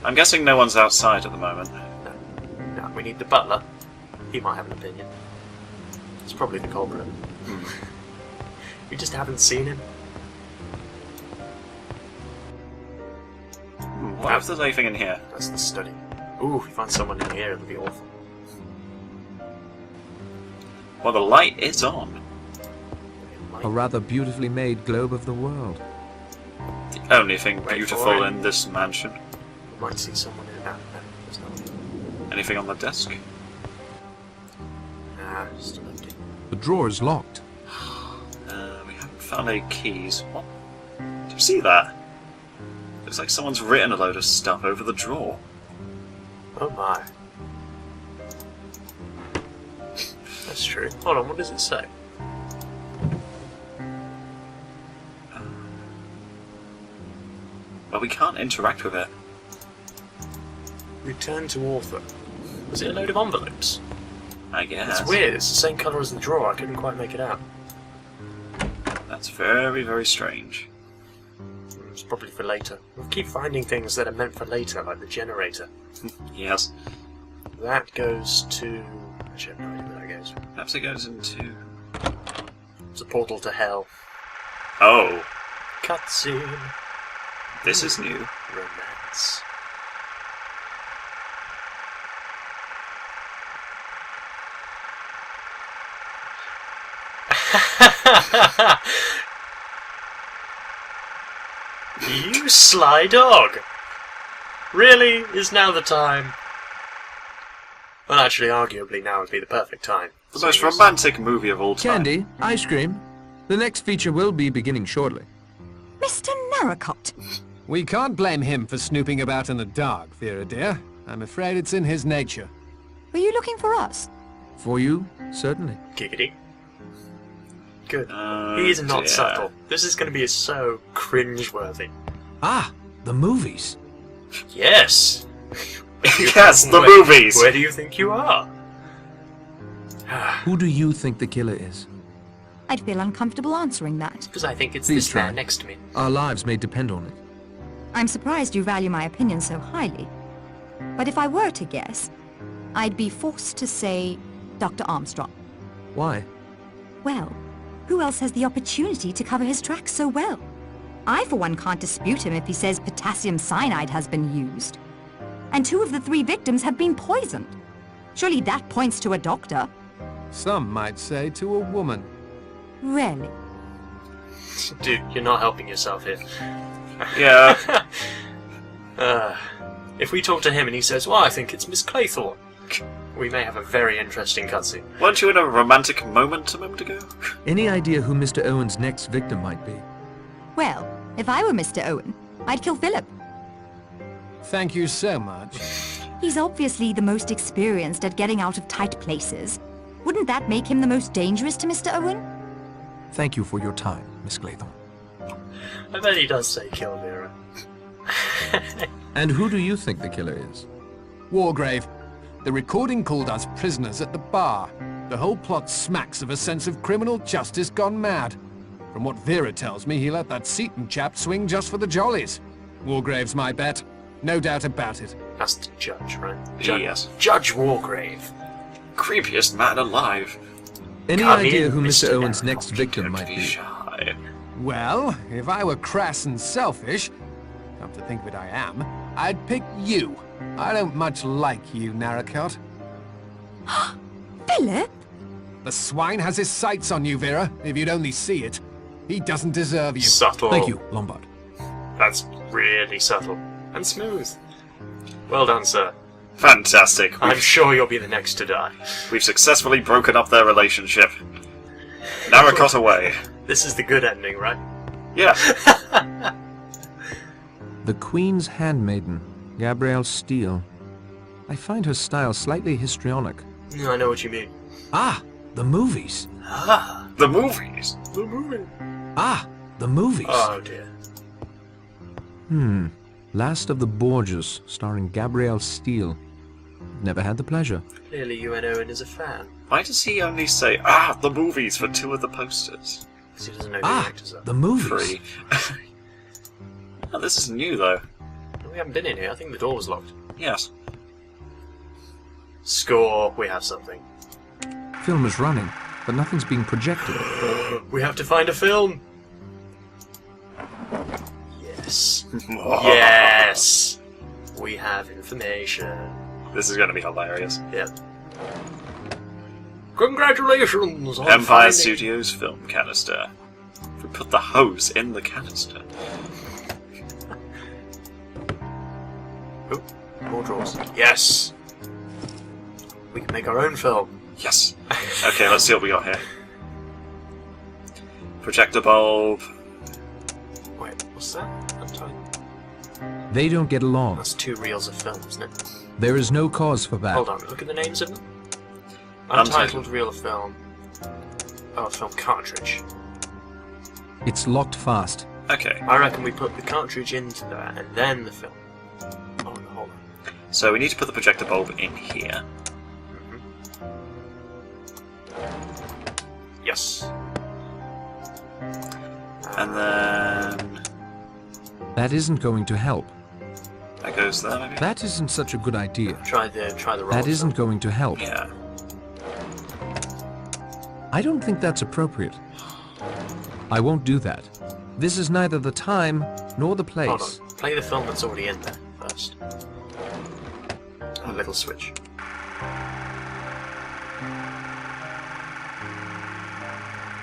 I'm guessing no one's outside at the moment. No, we need the butler. He might have an opinion. It's probably the culprit. We just haven't seen him. What if there's anything in here? That's the study. Ooh, if we find someone in here, it'll be awful. Well, the light is on. A rather beautifully made globe of the world. The only thing beautiful in this mansion. We might see someone in that. No, there's no one. Anything on the desk? Ah, still empty. The drawer is locked. We haven't found any keys. What? Do you see that? Looks like someone's written a load of stuff over the drawer. Oh my. That's true. Hold on, what does it say? Well, we can't interact with it. Return to author. Was it a load of envelopes? I guess. It's weird, it's the same colour as the drawer, I couldn't quite make it out. That's very, very strange. It's probably for later. We'll keep finding things that are meant for later, like the generator. Yes. That goes to... Actually, I have no idea where that goes. Perhaps it goes into... It's a portal to hell. Oh, Cutscene. this is new. Romance. You sly dog! Really? Is now the time? Well, actually, arguably, now would be the perfect time. The most romantic movie of all time. Candy, ice cream. The next feature will be beginning shortly. Mr. Narracott. We can't blame him for snooping about in the dark, Vera dear. I'm afraid it's in his nature. Were you looking for us? For you, certainly. Giggity. Good. He is not dear. subtle. This is going to be so cringe-worthy. Ah, the movies. Yes! Yes, the movies! Where do you think you are? Who do you think the killer is? I'd feel uncomfortable answering that. Because I think it's Please this try. man next to me. Our lives may depend on it. I'm surprised you value my opinion so highly. But if I were to guess, I'd be forced to say Dr. Armstrong. Why? Well, who else has the opportunity to cover his tracks so well? I, for one, can't dispute him if he says potassium cyanide has been used. And 2 of the 3 victims have been poisoned. Surely that points to a doctor. Some might say to a woman. Really? Dude, you're not helping yourself here. Yeah. If we talk to him and he says, well, I think it's Miss Claythorne, we may have a very interesting cutscene. Weren't you in a romantic moment a moment ago? Any idea who Mr. Owen's next victim might be? Well, if I were Mr. Owen, I'd kill Philip. Thank you so much. He's obviously the most experienced at getting out of tight places. Wouldn't that make him the most dangerous to Mr. Owen? Thank you for your time, Miss Claythorne. I bet he does say kill Vera. And who do you think the killer is? Wargrave. The recording called us prisoners at the bar. The whole plot smacks of a sense of criminal justice gone mad. From what Vera tells me, he let that Seaton chap swing just for the jollies. Wargrave's my bet. No doubt about it. That's the judge, right? Yes. Judge Wargrave. Creepiest man alive. Any Come idea in, who Mr. Mr. Owen's Narracott. next victim Don't might be be? shy. Well, if I were crass and selfish, come to think of it I am, I'd pick you. I don't much like you, Narracott. Philip? The swine has his sights on you, Vera, if you'd only see it. He doesn't deserve you. Subtle. Thank you, Lombard. That's really subtle. And smooth. Well done, sir. Fantastic. I'm sure you'll be the next to die. We've successfully broken up their relationship. Narracott away. This is the good ending, right? Yeah. The Queen's Handmaiden, Gabrielle Steele. I find her style slightly histrionic. I know what you mean. Ah, the movies. Ah, The movies. the movie. Ah, the movies. Oh dear. Last of the Borgias, starring Gabrielle Steele. Never had the pleasure. Clearly you and Owen is a fan. Why does he only say, the movies for 2 of the posters? Because he doesn't know who the Ah, actors are. the movies. 3. Oh, this is new, though. We haven't been in here. I think the door was locked. Yes. Score. We have something. Film is running, but nothing's being projected. We have to find a film. Yes. Yes. We have information. This is going to be hilarious. Yep. Congratulations on Empire finding... Studios film canister. We put the hose in the canister. Oh, more drawers. Yes. We can make our own film. Yes. Okay, let's see what we got here. Projector bulb. Wait, what's that? Untitled. They don't get along. That's 2 reels of film, isn't it? There is no cause for that. Hold on, look at the names of them. Untitled reel of film. Oh, a film cartridge. It's locked fast. Okay. I reckon we put the cartridge into that and then the film. Oh, no, hold on. So we need to put the projector bulb in here. Yes. And then... That isn't going to help. that goes there, maybe? That isn't such a good idea. Try the roll. That isn't going to help. Yeah. I don't think that's appropriate. I won't do that. This is neither the time nor the Hold place. on. Play the film that's already in there first. A little switch.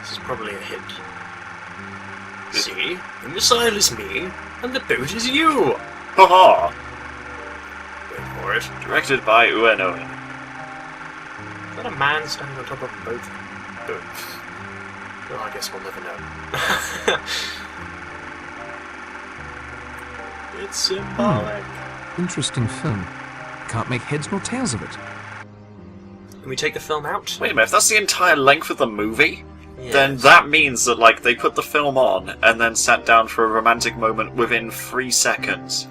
This is probably a hint. See? The missile is me, and the boat is you! Ha-ha! Wait for it. Directed by Ueno. Is that a man standing on top of a boat? Good. Well, I guess we'll never know. It's symbolic. Interesting film. Can't make heads nor tails of it. Can we take the film out? Wait a minute, if that's the entire length of the movie, Yes. then that means that, like, they put the film on and then sat down for a romantic moment within 3 seconds.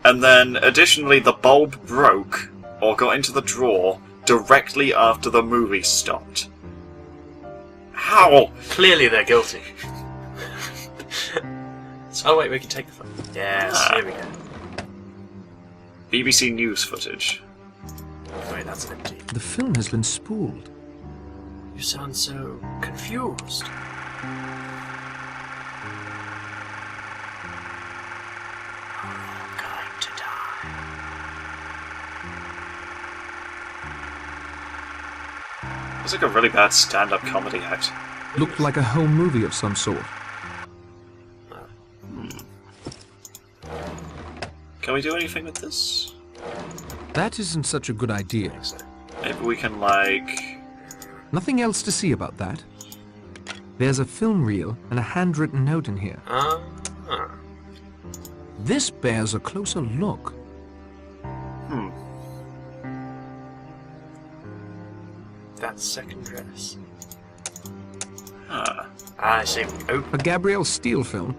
And then, additionally, the bulb broke, or got into the drawer, directly after the movie stopped. How? Clearly they're guilty. Oh wait, we can take the film. Yes, here we go. BBC News footage. Wait, that's empty. The film has been spooled. You sound so confused. I'm going to die. It's like a really bad stand-up comedy act. Looked like a home movie of some sort. Can we do anything with this? That isn't such a good idea. So, Maybe we can, like... Nothing else to see about that. There's a film reel and a handwritten note in here. This bears a closer look. that second dress. Ah. I see. Oh, A Gabrielle Steele film?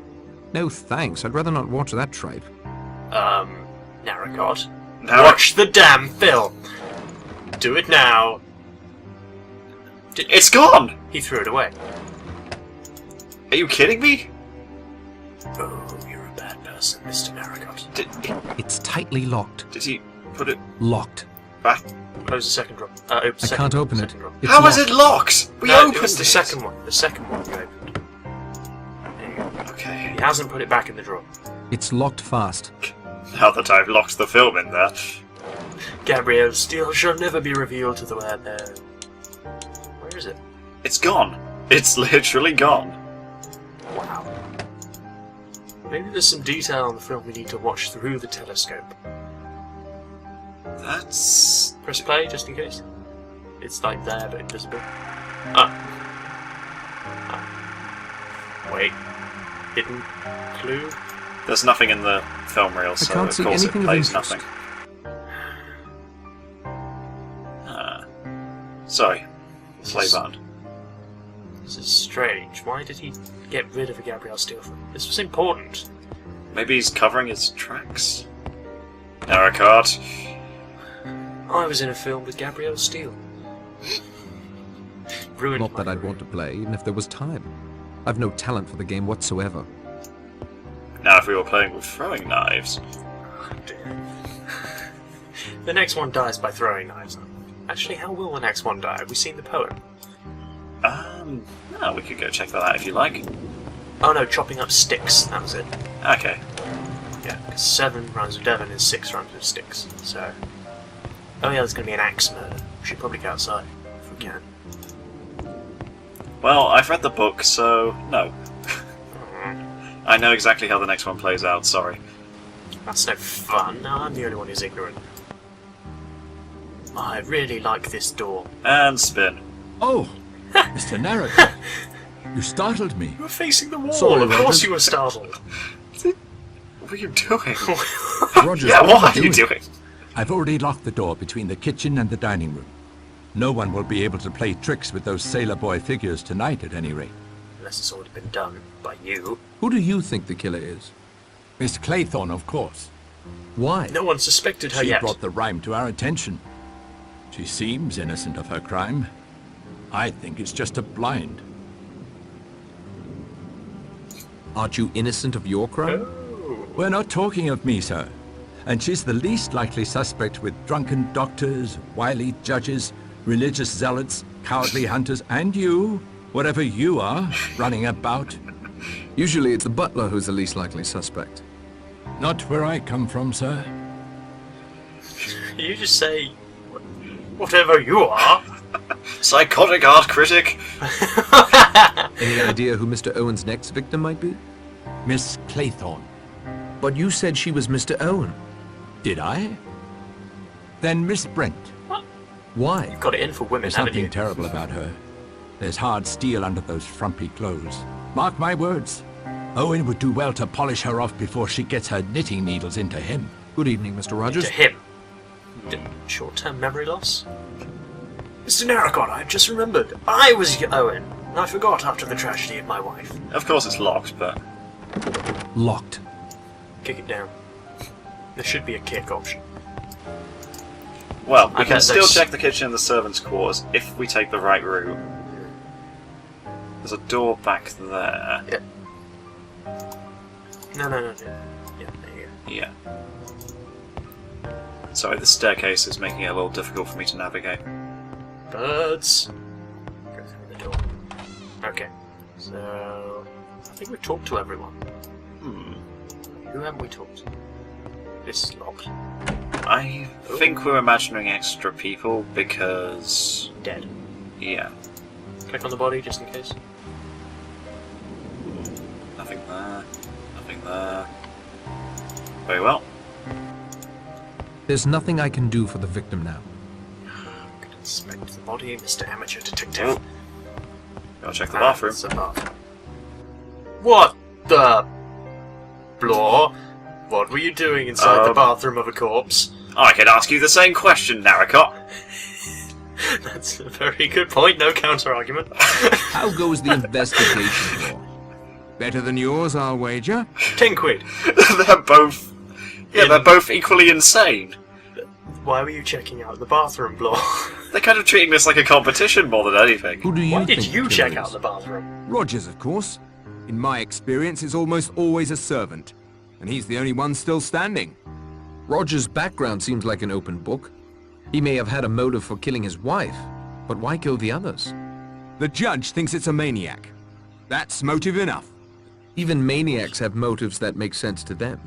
No thanks, I'd rather not watch that tripe. Narracott. Now Watch the damn film! Do it now! it's gone! He threw it away. Are you kidding me? Oh, you're a bad person, Mr. Narracott. It's tightly locked. Did he put it Locked. back? Close the second drawer. I can't open it. It's How is locked. it locked? We No, opened it was the it. second one. The second one you opened. There you go. Okay. He hasn't put it back in the drawer. It's locked fast. Now that I've locked the film in there. Gabrielle Steele shall never be revealed to the world. Where is it? It's gone. It's literally gone. Wow. Maybe there's some detail on the film we need to watch through the telescope. That's... Press play just in case. It's like there but invisible. Ah. Wait. Hidden clue? There's nothing in the film reel, so can't of see course it anything of plays interest. nothing. Sorry. Play button. This is strange. Why did he get rid of a Gabrielle Steele film? This was important. Maybe he's covering his tracks? Narracott. I was in a film with Gabrielle Steele. Ruined Not my that I'd career. want to play, even if there was time. I've no talent for the game whatsoever. Now if we were playing with throwing knives. Oh, dear. The next one dies by throwing knives. Actually, how will the next one die? Have we seen the poem? No, we could go check that out if you like. Oh no, chopping up sticks. That was it. Okay. Yeah, because 7 rhymes with Devon is 6 rhymes with sticks. So. Oh yeah, there's going to be an axe murder. We should probably go outside if we can. Well, I've read the book, so no. I know exactly how the next one plays out, sorry. That's no fun. No, I'm the only one who's ignorant. I really like this door. And spin. Oh, Mr. Narrator. You startled me. You were facing the wall. Sorry, of course Rogers. you were startled. What are you doing? Rogers, Yeah, what what are you doing? I've already locked the door between the kitchen and the dining room. No one will be able to play tricks with those sailor boy figures tonight, at any rate. Unless it's already been done by you. Who do you think the killer is? Miss Claythorne, of course. Why? No one suspected her She yet. brought the rhyme to our attention. She seems innocent of her crime. I think it's just a blind. Aren't you innocent of your crime? Oh. We're not talking of me, sir. And she's the least likely suspect with drunken doctors, wily judges, religious zealots, cowardly hunters, and you, whatever you are, running about. Usually it's the butler who's the least likely suspect. Not where I come from, sir. You just say whatever you are. Psychotic art critic! Any idea who Mr. Owen's next victim might be? Miss Claythorne. But you said she was Mr. Owen. Did I? Then Miss Brent. Why? You've got it in for women, There's haven't nothing you? terrible about her. There's hard steel under those frumpy clothes. Mark my words. Owen would do well to polish her off before she gets her knitting needles into him. Good evening, Mr. Rogers. To him. Short-term memory loss? Mr. Narracon, I've just remembered. I was Owen, and I forgot after the tragedy of my wife. Of course it's locked, but... Locked. Kick it down. There should be a kick option. Well, we I can bet still there's- check the kitchen and the servants' quarters if we take the right route. There's a door back there. Yeah. No. Yeah, there you go. Yeah. Sorry, the staircase is making it a little difficult for me to navigate. Birds. Go through the door. Okay. So I think we've talked to everyone. Who haven't we talked to? This is locked. I think we're imagining extra people because... Dead. Yeah. Click on the body just in case. Nothing there. Nothing there. Very well. There's nothing I can do for the victim now. Could inspect the body, Mr. Amateur Detective. Gotta check the bathroom. That's a bathroom. What the... Blore? What were you doing inside the bathroom of a corpse? I could ask you the same question, Narracott. That's a very good point, no counter-argument. How goes the investigation, Lord? Better than yours, I'll wager. 10 quid. They're both... Yeah, they're both equally insane. Why were you checking out the bathroom, Blore? They're kind of treating this like a competition more than anything. Who do you Why think did you the check killer out is? the bathroom? Rogers, of course. In my experience, it's almost always a servant. And he's the only one still standing. Roger's background seems like an open book. He may have had a motive for killing his wife, but why kill the others? The judge thinks it's a maniac. That's motive enough. Even maniacs have motives that make sense to them.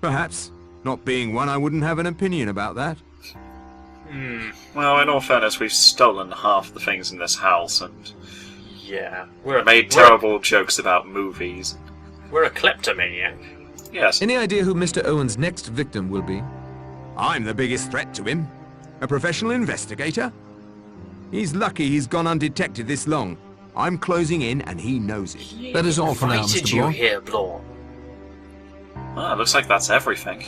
Perhaps. Not being one, I wouldn't have an opinion about that. Well, in all fairness, we've stolen half the things in this house and Yeah. made terrible jokes about movies. We're a kleptomaniac. Yes. Any idea who Mr. Owen's next victim will be? I'm the biggest threat to him. A professional investigator. He's lucky he's gone undetected this long. I'm closing in and he knows it. That is all for now, Why did Mr. you Blore. hear, Blore? Ah, looks like that's everything.